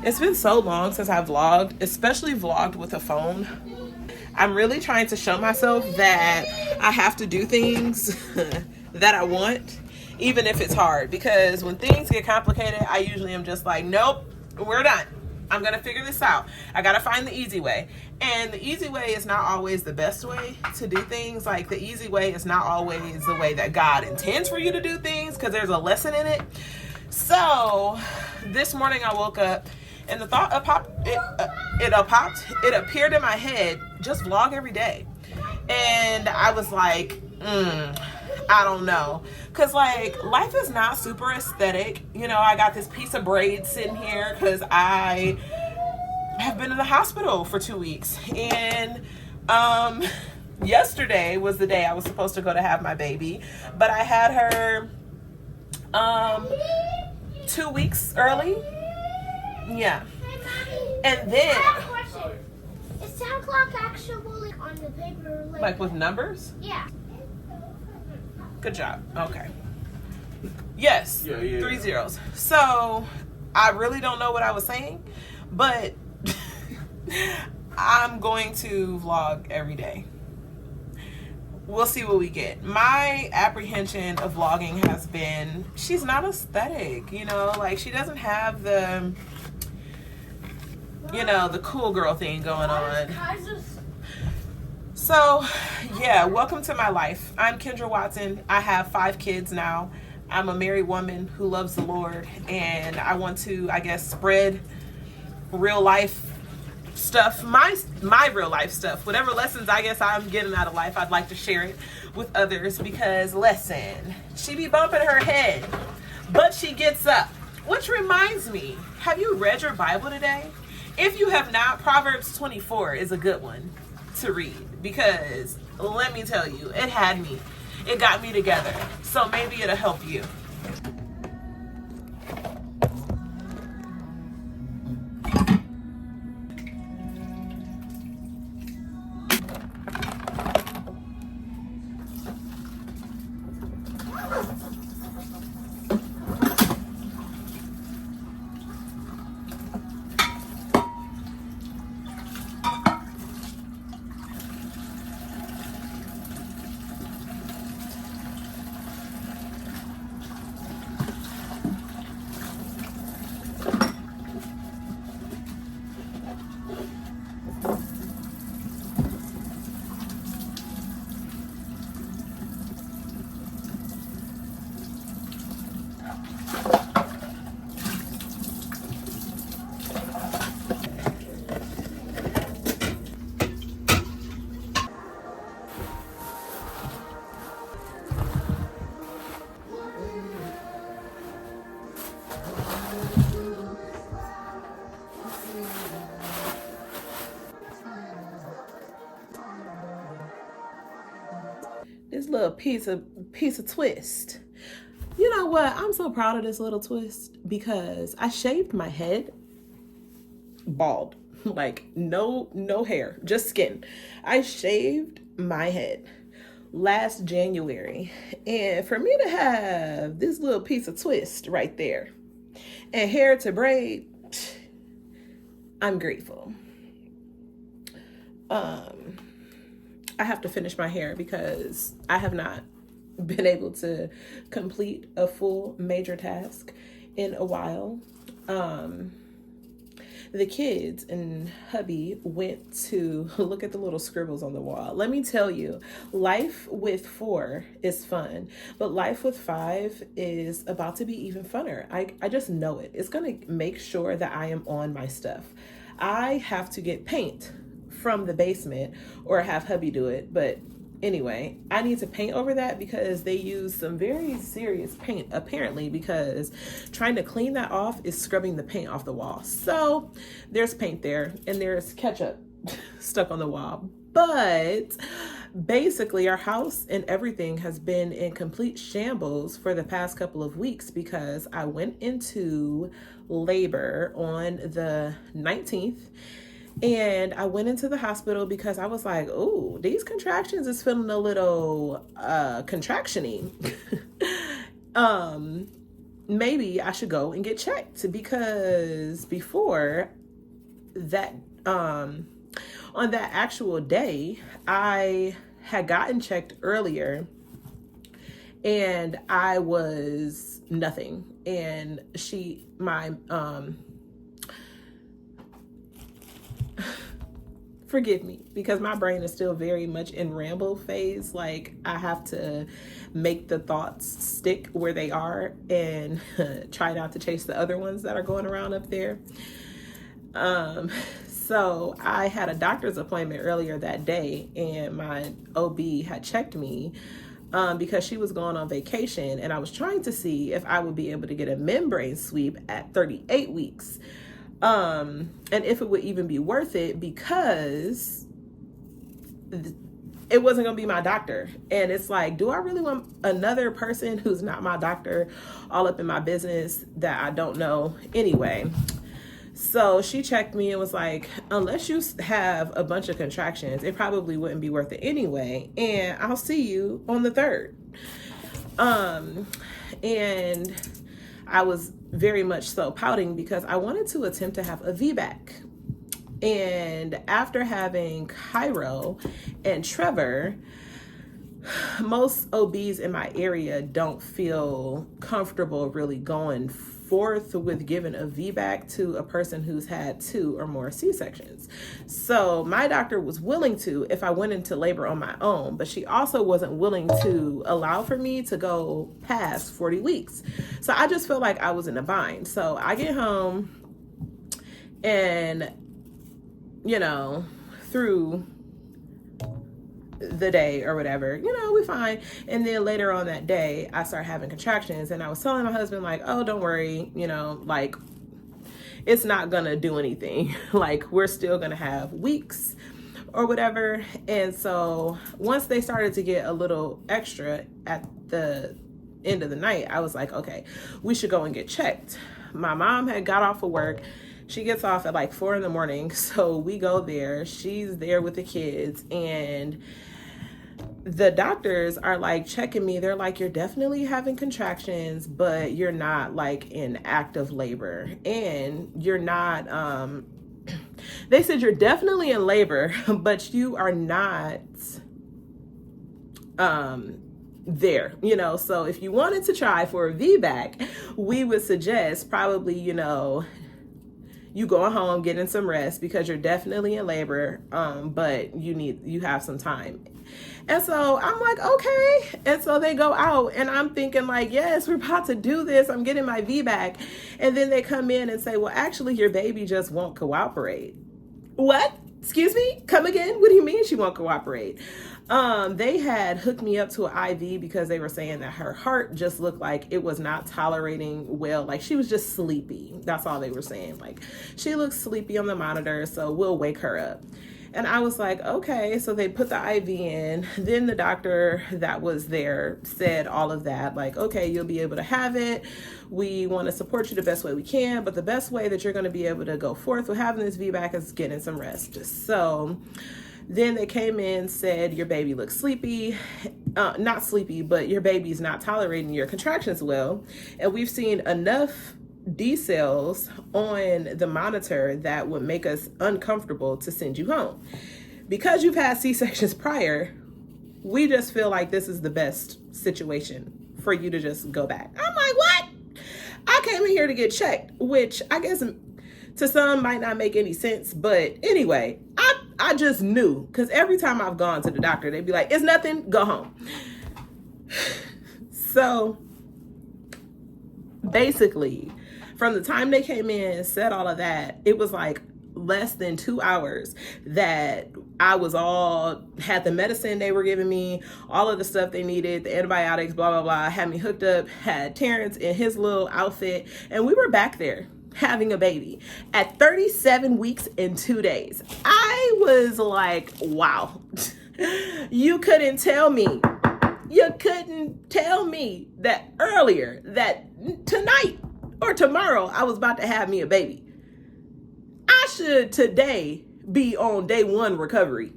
It's been so long since I vlogged, especially vlogged with a phone. I'm really trying to show myself that I have to do things that I want, even if it's hard. Because when things get complicated, I usually am just like, nope, we're done. I'm going to figure this out. I got to find the easy way. And the easy way is not always the best way to do things. Like, the easy way is not always the way that God intends for you to do things, because there's a lesson in it. So this morning I woke up and the thought it appeared in my head, just vlog every day. And I was like, I don't know. Cause like, life is not super aesthetic. You know, I got this piece of braid sitting here cause I have been in the hospital for 2 weeks. And yesterday was the day I was supposed to go to have my baby, but I had her 2 weeks early. Yeah. And then is 10 o'clock actually on the paper? Like with numbers? Yeah. Good job. Okay. Yes. Yeah. 3 zeros. So I really don't know what I was saying, but I'm going to vlog every day. We'll see what we get. My apprehension of vlogging has been, she's not aesthetic, you know, like she doesn't have the, you know, the cool girl thing going on. So yeah, welcome to my life. I'm Kendra Watson. I have 5 kids now. I'm a married woman who loves the Lord, and I want to, I guess, spread real life stuff, my real life stuff, whatever lessons I guess I'm getting out of life. I'd like to share it with others, because listen, she be bumping her head, but she gets up. Which reminds me, have you read your Bible today? If you have not, Proverbs 24 is a good one to read, because let me tell you, it got me together. So maybe it'll help you. This little piece of twist. You know what? I'm so proud of this little twist, because I shaved my head bald. Like no hair, just skin. I shaved my head last January. And for me to have this little piece of twist right there and hair to braid, I'm grateful. I have to finish my hair because I have not been able to complete a full major task in a while. The kids and hubby went to look at the little scribbles on the wall. Let me tell you, life with 4 is fun, but life with 5 is about to be even funner. I just know it. It's going to make sure that I am on my stuff. I have to get paint from the basement or have hubby do it, but anyway, I need to paint over that because they use some very serious paint apparently, because trying to clean that off is scrubbing the paint off the wall. So there's paint there and there's ketchup stuck on the wall. But basically our house and everything has been in complete shambles for the past couple of weeks, because I went into labor on the 19th. And I went into the hospital because I was like, oh, these contractions is feeling a little contraction-y. maybe I should go and get checked, because before that, on that actual day, I had gotten checked earlier and I was nothing. And my forgive me, because my brain is still very much in ramble phase. Like, I have to make the thoughts stick where they are and try not to chase the other ones that are going around up there. So I had a doctor's appointment earlier that day, and my OB had checked me because she was going on vacation, and I was trying to see if I would be able to get a membrane sweep at 38 weeks. And if it would even be worth it, because it wasn't going to be my doctor. And it's like, do I really want another person who's not my doctor all up in my business that I don't know anyway? So she checked me and was like, unless you have a bunch of contractions, it probably wouldn't be worth it anyway. And I'll see you on the 3rd. And I was very much so pouting because I wanted to attempt to have a VBAC. And after having Cairo and Trevor, most OBs in my area don't feel comfortable really going forth with giving a VBAC to a person who's had 2 or more C-sections. So my doctor was willing to if I went into labor on my own, but she also wasn't willing to allow for me to go past 40 weeks. So I just felt like I was in a bind. So I get home and, through the day or whatever, we fine. And then later on that day, I start having contractions, and I was telling my husband, like, oh, don't worry, like, it's not gonna do anything. Like, we're still gonna have weeks or whatever. And so once they started to get a little extra at the end of the night, I was like, okay, we should go and get checked. My mom had got off of work. She gets off at like 4 a.m. So we go there. She's there with the kids, and the doctors are like checking me. They're like, you're definitely having contractions, but you're not like in active labor, and you're not, they said you're definitely in labor, but you are not, there, so if you wanted to try for a VBAC, we would suggest probably, you going home, getting some rest, because you're definitely in labor, but you have some time. And so I'm like, okay. And so they go out, and I'm thinking like, yes, we're about to do this. I'm getting my VBAC. And then they come in and say, well, actually, your baby just won't cooperate. What? Excuse me? Come again? What do you mean she won't cooperate? They had hooked me up to an IV because they were saying that her heart just looked like it was not tolerating well. Like, she was just sleepy. That's all they were saying. Like, she looks sleepy on the monitor, so we'll wake her up. And I was like, okay. So they put the IV in. Then the doctor that was there said all of that, like, okay, you'll be able to have it. We want to support you the best way we can, but the best way that you're going to be able to go forth with having this VBAC is getting some rest. So then they came in, said your baby looks sleepy, not sleepy, but your baby's not tolerating your contractions well. And we've seen enough D cells on the monitor that would make us uncomfortable to send you home. Because you've had C-sections prior, we just feel like this is the best situation for you to just go back. I'm like, what? I came in here to get checked, which I guess to some might not make any sense. But anyway, I just knew, because every time I've gone to the doctor, they'd be like, it's nothing, go home. So basically, from the time they came in and said all of that, it was like less than 2 hours that I was had the medicine they were giving me, all of the stuff they needed, the antibiotics, blah, blah, blah, had me hooked up, had Terrence in his little outfit, and we were back there having a baby at 37 weeks and 2 days. I was like, wow, you couldn't tell me that earlier, that tonight or tomorrow I was about to have me a baby. I should today be on day 1 recovery.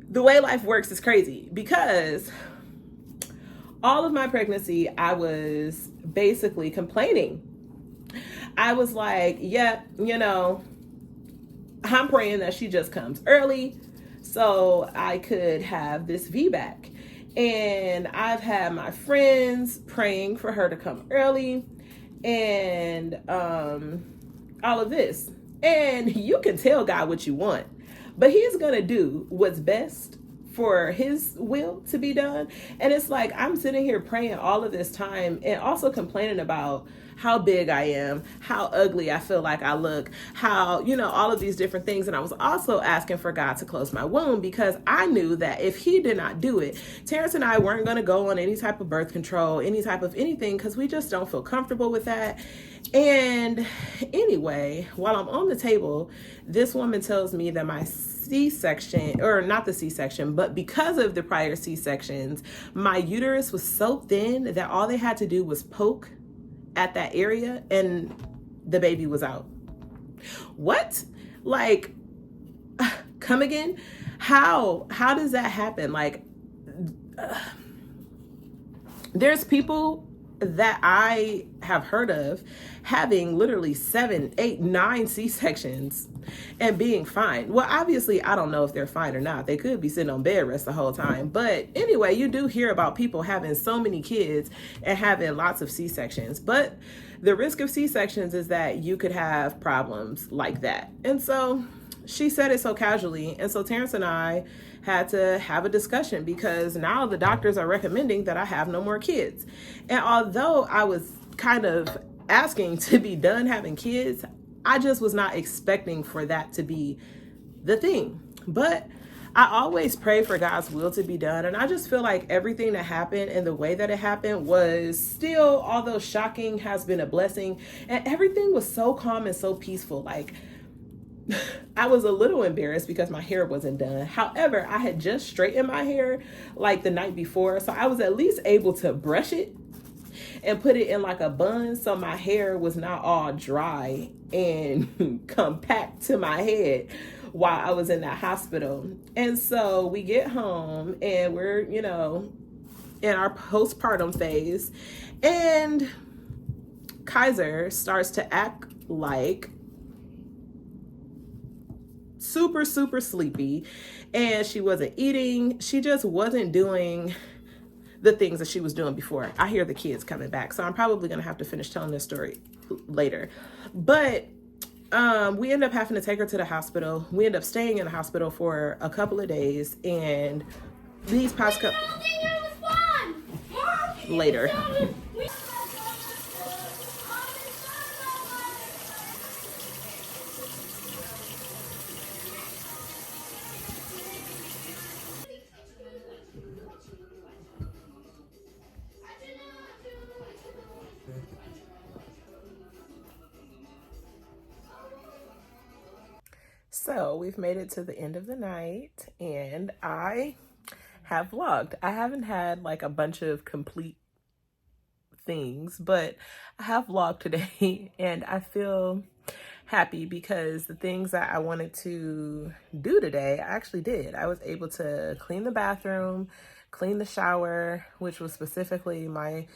The way life works is crazy, because all of my pregnancy, I was basically complaining. I was like, yeah, I'm praying that she just comes early so I could have this VBAC. And I've had my friends praying for her to come early and all of this. And you can tell God what you want, but He's going to do what's best for His will to be done. And it's like I'm sitting here praying all of this time and also complaining about how big I am, how ugly I feel like I look, how, all of these different things. And I was also asking for God to close my womb because I knew that if He did not do it, Terrence and I weren't going to go on any type of birth control, any type of anything, because we just don't feel comfortable with that. And anyway, while I'm on the table, this woman tells me that my C-section, or not the C-section, but because of the prior C-sections, my uterus was so thin that all they had to do was poke at that area and the baby was out. What? Like, come again? How does that happen? Like, there's people that I have heard of having literally 7, 8, 9 C-sections and being fine. Well, obviously, I don't know if they're fine or not. They could be sitting on bed rest the whole time. But anyway, you do hear about people having so many kids and having lots of C-sections. But the risk of C-sections is that you could have problems like that. And so she said it so casually. And so Terrence and I had to have a discussion because now the doctors are recommending that I have no more kids. And although I was kind of asking to be done having kids, I just was not expecting for that to be the thing. But I always pray for God's will to be done. And I just feel like everything that happened and the way that it happened was still, although shocking, has been a blessing. And everything was so calm and so peaceful. Like, I was a little embarrassed because my hair wasn't done. However, I had just straightened my hair like the night before. So I was at least able to brush it and put it in like a bun so my hair was not all dry and compact to my head while I was in that hospital. And so we get home and we're, in our postpartum phase. And Kaiser starts to act like super, super sleepy, and she wasn't eating. She just wasn't doing the things that she was doing before. I hear the kids coming back, so I'm probably going to have to finish telling this story later. But we end up having to take her to the hospital. We end up staying in the hospital for a couple of days, and these past couple later. So we've made it to the end of the night and I have vlogged. I haven't had like a bunch of complete things, but I have vlogged today and I feel happy because the things that I wanted to do today, I actually did. I was able to clean the bathroom, clean the shower, which was specifically my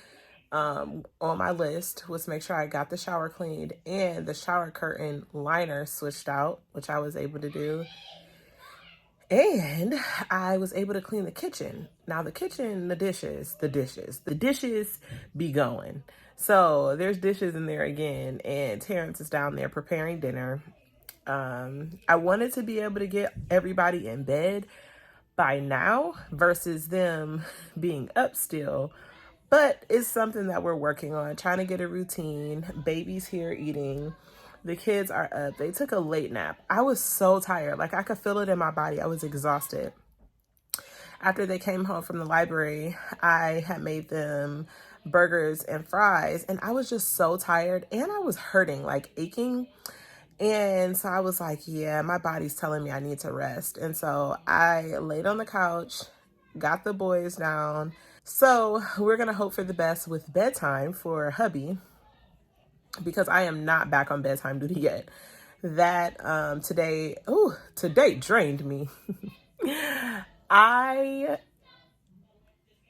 on my list, was make sure I got the shower cleaned and the shower curtain liner switched out, which I was able to do. And I was able to clean the kitchen. Now the kitchen, the dishes be going. So there's dishes in there again, and Terrence is down there preparing dinner. I wanted to be able to get everybody in bed by now versus them being up still. But it's something that we're working on, trying to get a routine. Baby's here eating. The kids are up. They took a late nap. I was so tired. Like, I could feel it in my body. I was exhausted. After they came home from the library, I had made them burgers and fries. And I was just so tired. And I was hurting, like aching. And so I was like, yeah, my body's telling me I need to rest. And so I laid on the couch, got the boys down. So we're going to hope for the best with bedtime for hubby, because I am not back on bedtime duty yet. That today drained me. I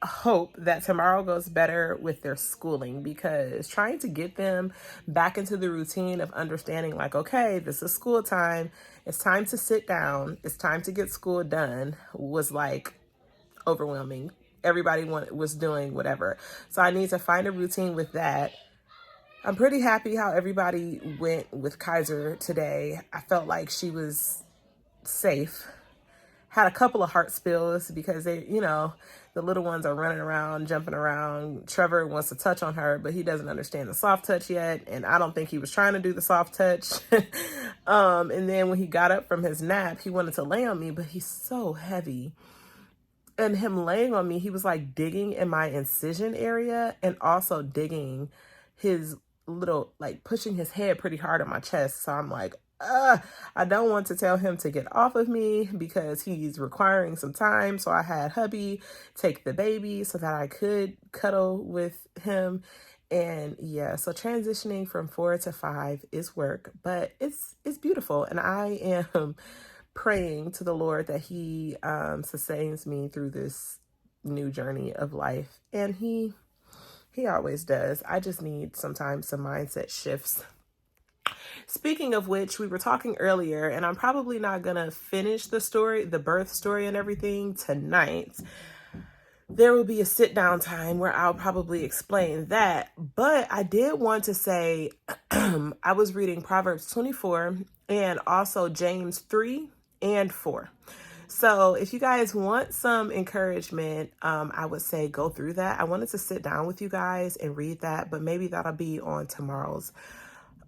hope that tomorrow goes better with their schooling, because trying to get them back into the routine of understanding, like, okay, this is school time, it's time to sit down, it's time to get school done, was like overwhelming. Everybody was doing whatever. So I need to find a routine with that. I'm pretty happy how everybody went with Kaiser today. I felt like she was safe. Had a couple of heart spills because the little ones are running around, jumping around. Trevor wants to touch on her, but he doesn't understand the soft touch yet. And I don't think he was trying to do the soft touch. And then when he got up from his nap, he wanted to lay on me, but he's so heavy. And him laying on me, he was like digging in my incision area and also digging his little, like pushing his head pretty hard on my chest. So I'm like, I don't want to tell him to get off of me because he's requiring some time. So I had hubby take the baby so that I could cuddle with him. And yeah, so transitioning from 4 to 5 is work, but it's beautiful. And I am praying to the Lord that he sustains me through this new journey of life. And he always does. I just need sometimes some mindset shifts. Speaking of which, we were talking earlier, and I'm probably not gonna finish the story, the birth story and everything tonight. There will be a sit down time where I'll probably explain that. But I did want to say, I was reading Proverbs 24 and also James 3 and 4. So if you guys want some encouragement, I would say go through that. I wanted to sit down with you guys and read that, but maybe that'll be on tomorrow's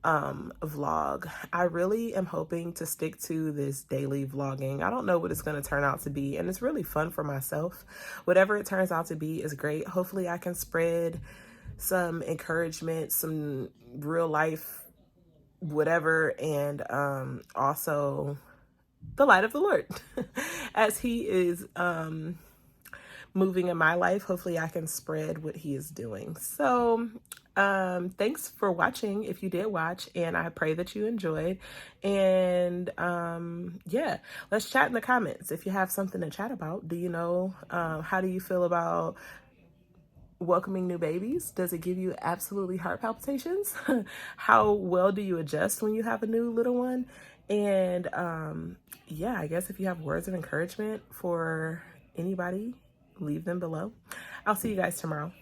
vlog. I really am hoping to stick to this daily vlogging. I don't know what it's going to turn out to be, and it's really fun for myself. Whatever it turns out to be is great. Hopefully I can spread some encouragement, some real life whatever, and also the light of the Lord as he is moving in my life. Hopefully I can spread what he is doing. So thanks for watching if you did watch, and I pray that you enjoyed. And yeah, let's chat in the comments if you have something to chat about. Do you know, how do you feel about welcoming new babies? Does it give you absolutely heart palpitations? How well do you adjust when you have a new little one? And yeah, I guess if you have words of encouragement for anybody, leave them below. I'll see you guys tomorrow.